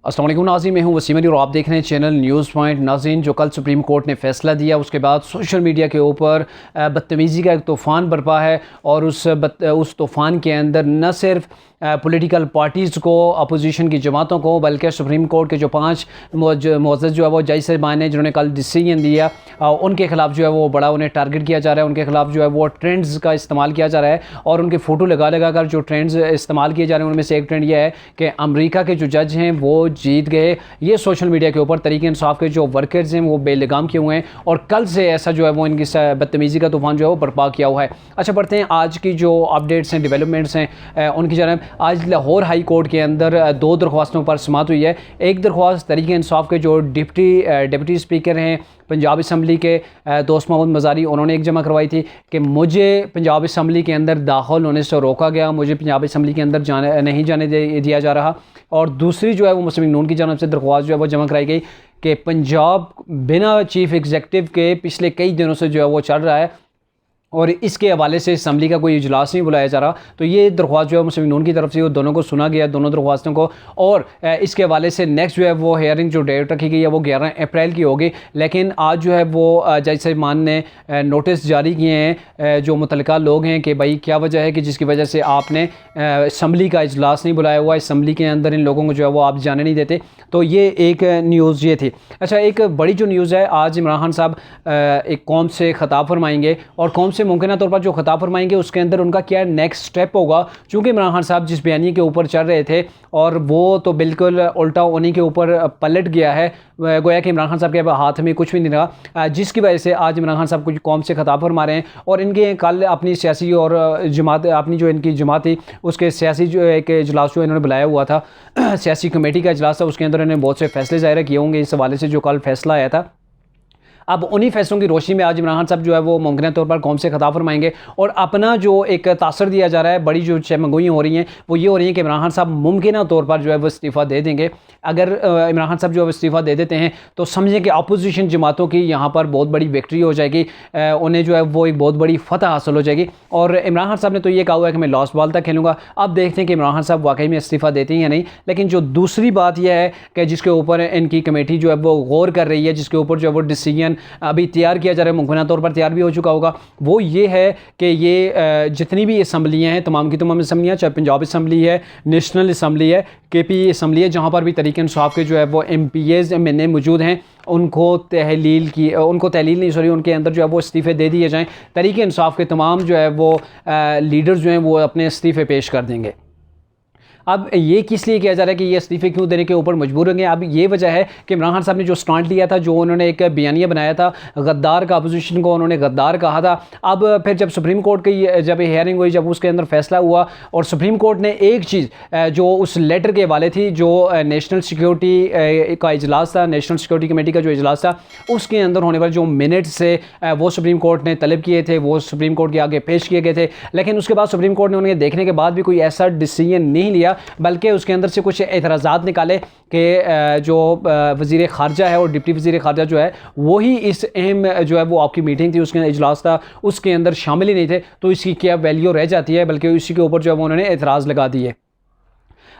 अस्सलाम वालेकुम नाज़रीन, मैं हूं वसीम अली और आप देख रहे हैं चैनल न्यूज़ पॉइंट। नाज़रीन, जो कल सुप्रीम कोर्ट ने फ़ैसला दिया उसके बाद सोशल मीडिया के ऊपर बदतमीज़ी का एक तूफ़ान बरपा है और उस तूफ़ान के अंदर न सिर्फ पॉलिटिकल पार्टीज़ को, अपोजिशन की जमातों को, बल्कि सुप्रीम कोर्ट के जो 5 मुअज़्ज़ज़ जो है वो जज साहिबान हैं जिन्होंने कल डिसीजन दिया, उनके ख़िलाफ़ जो है वो बड़ा उन्हें टारगेट किया जा रहा है। उनके ख़िलाफ़ जो है वो ट्रेंड्स का इस्तेमाल किया जा रहा है और उनके फ़ोटो लगा लगा कर जो ट्रेंड्स इस्तेमाल किए जा रहे हैं उनमें से एक ट्रेंड यह है कि अमरीका के जो जज हैं वो जीत गए। ये सोशल मीडिया के ऊपर तरीके इंसाफ के जो वर्कर्स हैं वो बेलगाम किए हुए हैं और कल से ऐसा जो है वो इनकी बदतमीज़ी का तूफ़ान जो है वो बर्पा किया हुआ है। अच्छा, बढ़ते हैं आज की जो अपडेट्स हैं, डेवलपमेंट्स हैं उनकी जानब। आज लाहौर हाई कोर्ट के अंदर 2 दरख्वास्तों पर समाअत हुई है। एक दरख्वास्त तरीके इंसाफ के जो डिप्टी स्पीकर हैं पंजाब असम्बली के दोस्त मोहम्मद मज़ारी, उन्होंने एक जमा करवाई थी कि मुझे पंजाब असम्बली के अंदर दाखिल होने से रोका गया, मुझे पंजाब असम्बली के अंदर नहीं जाने दिया जा रहा। और दूसरी जो है वो मुस्लिम नून की जानब से दरख्वास्त जो है वो जमा कराई गई कि पंजाब बिना चीफ़ एग्जीक्यूटिव के पिछले कई दिनों से जो है वो चल रहा है और इसके हवाले से असम्बली का कोई इजलास नहीं बुलाया जा रहा। तो ये दरख्वास्त जो है मुस्लिम नून की तरफ से वो दोनों को सुना गया, दोनों दरख्वास्तों को, और इसके हवाले से नेक्स्ट जो है वो हेयरिंग जो डेट रखी गई है वो 11 अप्रैल की होगी। लेकिन आज जो है वो जज साहिबान ने नोटिस जारी किए हैं जो मुतल्लिका लोग हैं कि भाई क्या वजह है कि जिसकी वजह से आपने असम्बली का इजलास नहीं बुलाया हुआ, असम्बली के अंदर इन लोगों को जो है वो आप जाने नहीं देते। तो ये एक न्यूज़ ये थी। अच्छा, एक बड़ी जो न्यूज़ है, आज इमरान खान साहब एक कौम से ख़िताब फरमाएंगे और कौम से मुमकिन तौर पर जो ख़िताब फरमाएंगे उसके अंदर उनका क्या नेक्स्ट स्टेप होगा। चूँकि इमरान खान साहब जिस बयानी के ऊपर चल रहे थे और वो तो बिल्कुल उल्टा उन्हीं के ऊपर पलट गया है, गोया कि इमरान खान साहब के हाथ में कुछ भी नहीं रहा, जिसकी वजह से आज इमरान खान साहब कुछ कौम से ख़िताब फरमा रहे हैं। और इनके कल अपनी सियासी और जमात, अपनी जो इनकी जमात थी उसके सियासी जो एक इजलास जो इन्होंने बुलाया हुआ था, सियासी कमेटी का इजलास था, उसके अंदर इन्होंने बहुत से फैसले ज़ाहिर किए होंगे इस हवाले से जो कल फैसला आया था। अब उन्हीं फैसलों की रोशनी में आज इमरान खान साहब जो है वो मुमकिन तौर पर कौम से ख़िताब फरमाएंगे और अपना जो एक तासर दिया जा रहा है, बड़ी जो चमगोइयाँ हो रही हैं वो ये हो रही हैं कि इमरान खान साहब मुमकिन तौर पर जो है वो इस्तीफ़ा दे देंगे। अगर इमरान खान साहब जो है इस्तीफ़ा दे देते हैं तो समझें कि अपोजिशन जमातों की यहाँ पर बहुत बड़ी विक्ट्री हो जाएगी, उन्हें जो है वो एक बहुत बड़ी फतह हासिल हो जाएगी। और इमरान खान साहब ने तो ये कहा हुआ है कि मैं लास्ट बॉल तक खेलूँगा। अब देखते हैं कि इमरान खान साहब वाकई में इस्तीफ़ा देते हैं या नहीं। लेकिन जो दूसरी बात यह है कि जिसके ऊपर इनकी कमेटी जो है वो गौर कर रही है, जिसके ऊपर जो है वो डिसीजन अभी तैयार किया जा रहा है, मुमकिन तौर पर तैयार भी हो चुका होगा, वो ये है कि ये जितनी भी असम्बलियाँ हैं, तमाम की तमाम असम्बलियाँ, चाहे पंजाब असम्बली है, नेशनल असम्बली है, KP असम्बली है, जहाँ पर भी तरीके इंसाफ के जो है वो MPAs MNA मौजूद हैं, उनको तहलील नहीं, सॉरी, उनके अंदर जो है वो इस्तीफ़े दे दिए जाएँ। तरीके इंसाफ के तमाम जो है वो लीडर्स जो हैं वो अपने इस्तीफ़े पेश कर देंगे। अब ये किस लिए किया जा रहा है कि ये इस्तीफ़े क्यों देने के ऊपर मजबूर होंगे? अब ये वजह है कि इमरान खान साहब ने जो स्टैंड लिया था, जो उन्होंने एक बयानिया बनाया था, गद्दार का, अपोजिशन को उन्होंने गद्दार कहा था। अब फिर जब सुप्रीम कोर्ट की जब हेयरिंग हुई, जब उसके अंदर फैसला हुआ और सुप्रीम कोर्ट ने एक चीज़ जो उस लेटर के हवाले थी, जो नेशनल सिक्योरिटी का इजलास था, नेशनल सिक्योरिटी कमेटी का जो इजलास था, उसके अंदर होने वाले जो मिनट्स से वो सुप्रीम कोर्ट ने तलब किए थे, वो सुप्रीम कोर्ट के आगे पेश किए गए थे। लेकिन उसके बाद सुप्रीम कोर्ट ने उन्हें देखने के बाद भी कोई ऐसा डिसीजन नहीं लिया, बल्कि उसके अंदर से कुछ एतराज़ात निकाले कि जो वज़ीर ख़ारजा है और डिप्टी वज़ीर ख़ारजा जो है वही इस अहम जो है वो आपकी मीटिंग थी, उसके इजलास था, उसके अंदर शामिल ही नहीं थे, तो इसकी क्या वैल्यू रह जाती है, बल्कि इसी के ऊपर जो है वो उन्होंने एतराज़ लगा दिए।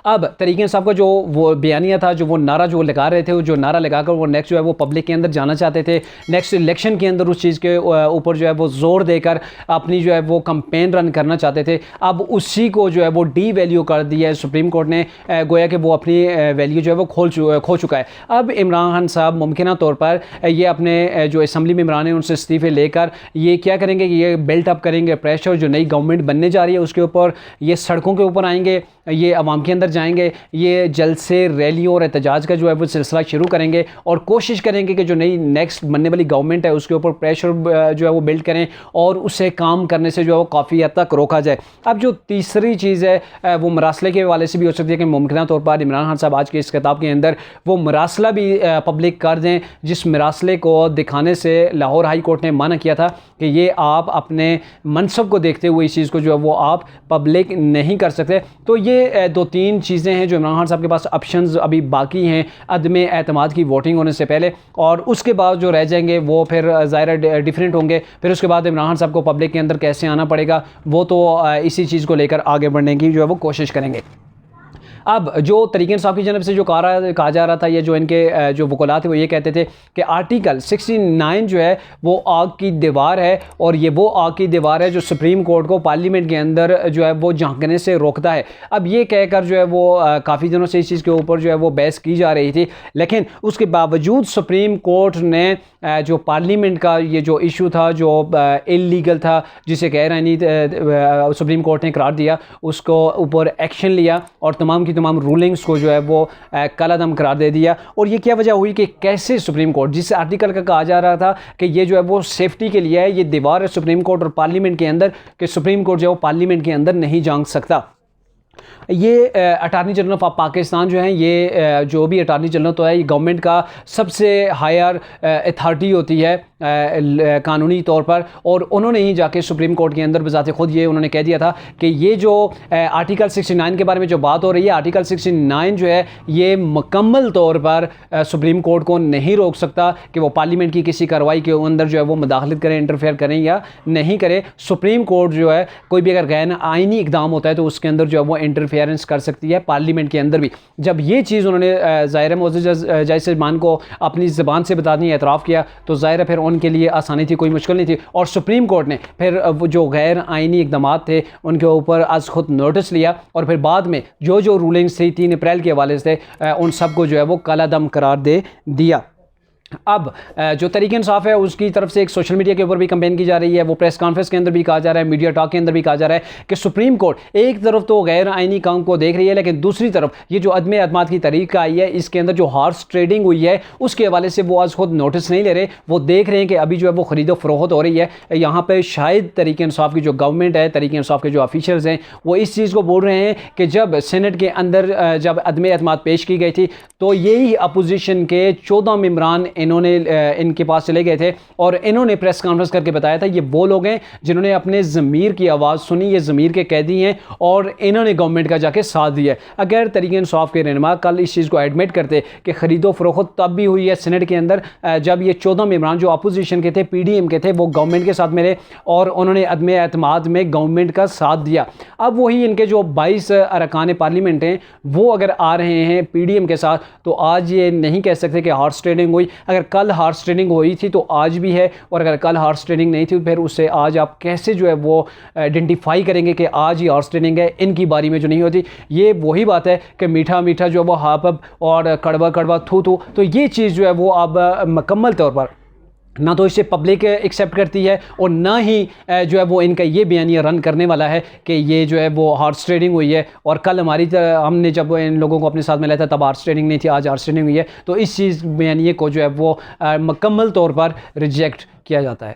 अब तरीके इंसाफ का जो वो बयानिया था, जो वो नारा जो लगा रहे थे, जो नारा लगाकर वो नेक्स्ट जो है वो पब्लिक के अंदर जाना चाहते थे, नेक्स्ट इलेक्शन के अंदर उस चीज़ के ऊपर जो है वो ज़ोर देकर अपनी जो है वो कैंपेन रन करना चाहते थे। अब उसी को जो है वो डी वैल्यू कर दिया है सुप्रीम कोर्ट ने, गोया कि वो अपनी वैल्यू जो है वो खो चुका है। अब इमरान खान साहब मुमकिन तौर पर ये अपने जो असम्बली मेंबरान हैं उनसे इस्तीफ़े लेकर ये क्या करेंगे कि ये बिल्ट अप करेंगे प्रेशर, जो नई गवर्नमेंट बनने जा रही है उसके ऊपर, ये सड़कों के ऊपर आएंगे, ये अवाम के अंदर जाएंगे, ये जलसे, रैलियों और एहतजाज का जो है वो सिलसिला शुरू करेंगे और कोशिश करेंगे कि जो नई नेक्स्ट बनने वाली गवर्नमेंट है उसके ऊपर प्रेशर जो है वो बिल्ड करें और उसे काम करने से जो है वो काफ़ी हद तक रोका जाए। अब जो तीसरी चीज़ है वो मरासले के हवाले से भी हो सकती है कि मुमकिन तौर पर इमरान खान साहब आज के इस किताब के अंदर वो मरासला भी पब्लिक कर दें, जिस मरासले को दिखाने से लाहौर हाई कोर्ट ने मना किया था कि ये आप अपने मनसब को देखते हुए इस चीज़ को जो है वो आप पब्लिक नहीं कर सकते। तो ये 2-3 चीज़ें हैं जो इमरान खान साहब के पास ऑप्शंस अभी बाकी हैं अदम एतमाद की वोटिंग होने से पहले, और उसके बाद जो रह जाएंगे वो फिर ज़ाहिर डिफरेंट होंगे। फिर उसके बाद इमरान खान साहब को पब्लिक के अंदर कैसे आना पड़ेगा वो तो इसी चीज़ को लेकर आगे बढ़ने की जो है वो कोशिश करेंगे। अब जो तरीक़े इंसाफ़ की जानब से जो कहा जा रहा था, या जो इनके जो वकला थे वो ये कहते थे कि आर्टिकल 69 जो है वो आग की दीवार है, और ये वो आग की दीवार है जो सुप्रीम कोर्ट को पार्लियामेंट के अंदर जो है वो झांकने से रोकता है। अब ये कहकर जो है वो काफ़ी दिनों से इस चीज़ के ऊपर जो है वो बहस की जा रही थी, लेकिन उसके बावजूद सुप्रीम कोर्ट ने जो पार्लियामेंट का ये जो इशू था, जो इलीगल था, जिसे गैर आईनी सुप्रीम कोर्ट ने करार दिया, उसको ऊपर एक्शन लिया और तमाम की तमाम रूलिंग्स को जो है वो कलादम करार दे दिया। और ये क्या वजह हुई कि कैसे सुप्रीम कोर्ट, जिस आर्टिकल का कहा जा रहा था कि ये जो है वो सेफ्टी के लिए है, ये दीवार है सुप्रीम कोर्ट और पार्लियामेंट के अंदर, कि सुप्रीम कोर्ट जो है वो पार्लियामेंट के अंदर नहीं झांक सकता। ये अटार्नी जनरल ऑफ पाकिस्तान जो है, ये जो भी अटार्नी जनरल तो है, ये गवर्नमेंट का सबसे हायर अथॉरिटी होती है कानूनी तौर पर, और उन्होंने ही जाके सुप्रीम कोर्ट के अंदर बजाते खुद ये उन्होंने कह दिया था कि ये जो आर्टिकल 69 के बारे में जो बात हो रही है, आर्टिकल 69 जो है ये मुकम्मल तौर पर सुप्रीम कोर्ट को नहीं रोक सकता कि वो पार्लियामेंट की किसी कार्रवाई के अंदर जो है वो मुदाखलत करें, इंटरफेयर करें या नहीं करें। सुप्रीम कोर्ट जो है कोई भी अगर गैर आइनी इकदाम होता है तो उसके अंदर जो है वो इंटरफेरेंस कर सकती है, पार्लियामेंट के अंदर भी। जब ये चीज़ उन्होंने ज़ाहिर मोअज़्ज़ज़ जैसलमान को अपनी ज़बान से बतानी एतराफ़ किया, तो ज़ाहिर फिर उनके लिए आसानी थी, कोई मुश्किल नहीं थी। और सुप्रीम कोर्ट ने फिर जो गैर आइनी इकदाम थे उनके ऊपर आज खुद नोटिस लिया, और फिर बाद में जो जो रूलिंग्स थी 3 अप्रैल के हवाले से उन सबको जो है वो कलादम करार दे दिया। अब जो तरीक़े इंसाफ़ है उसकी तरफ से एक सोशल मीडिया के ऊपर भी कंपेन की जा रही है, वो प्रेस कॉन्फ्रेंस के अंदर भी कहा जा रहा है, मीडिया टॉक के अंदर भी कहा जा रहा है कि सुप्रीम कोर्ट एक तरफ तो गैर आइनी काम को देख रही है, लेकिन दूसरी तरफ ये जो अदम अदमात की तरीक़ आई है, इसके अंदर जो हॉर्स ट्रेडिंग हुई है उसके हवाले से वो आज खुद नोटिस नहीं ले रहे। वो देख रहे हैं कि अभी जो है वो ख़रीदो फरोख्त हो रही है। यहाँ पर शायद तरीक़े इंसाफ़ की जो गवर्नमेंट है, तरीक़े इंसाफ़ के जो ऑफिशल्स हैं, वो इस चीज़ को बोल रहे हैं कि जब सेनेट के अंदर जब अदम अदमात पेश की गई थी तो यही अपोजिशन के 14 मेंबरान इन्होंने इनके पास चले गए थे, और इन्होंने प्रेस कॉन्फ्रेंस करके बताया था ये वो लोग हैं जिन्होंने अपने ज़मीर की आवाज़ सुनी, ये ज़मीर के कैदी हैं, और इन्होंने गवर्नमेंट का जाके साथ दिया। अगर तरीक़े इंसाफ़ के रहनुमा कल इस चीज़ को एडमिट करते कि ख़रीदो फरोख्त तब भी हुई है सेनेट के अंदर जब ये 14 मेंबरान जो अपोजिशन के थे, PDM के थे, वो गवर्नमेंट के साथ मिले और उन्होंने अदम एतमाद में गवर्नमेंट का साथ दिया। अब वही इनके जो 22 अरकान पार्लियामेंट हैं वो अगर आ रहे हैं PDM के साथ, तो आज ये नहीं कह सकते कि हॉर्स ट्रेडिंग हुई। अगर कल हॉर्स ट्रेडिंग हुई थी तो आज भी है, और अगर कल हॉर्स ट्रेडिंग नहीं थी फिर उससे आज आप कैसे जो है वो आइडेंटिफाई करेंगे कि आज ही हॉर्स ट्रेडिंग है, इनकी बारी में जो नहीं होती। ये वही बात है कि मीठा मीठा जो है वो हाप और कड़वा कड़वा थू थू, तो ये चीज़ जो है वो अब मुकम्मल तौर पर ना तो इसे पब्लिक एक्सेप्ट करती है, और ना ही जो है वो इनका ये बयानिया रन करने वाला है कि ये जो है वो हॉर्स ट्रेडिंग हुई है। और कल हमने जब इन लोगों को अपने साथ मिलाया था तब हॉर्स ट्रेडिंग नहीं थी, आज हॉर्स ट्रेडिंग हुई है। तो इस चीज़ बयानिए को जो है वो मुकम्मल तौर पर रिजेक्ट किया जाता है।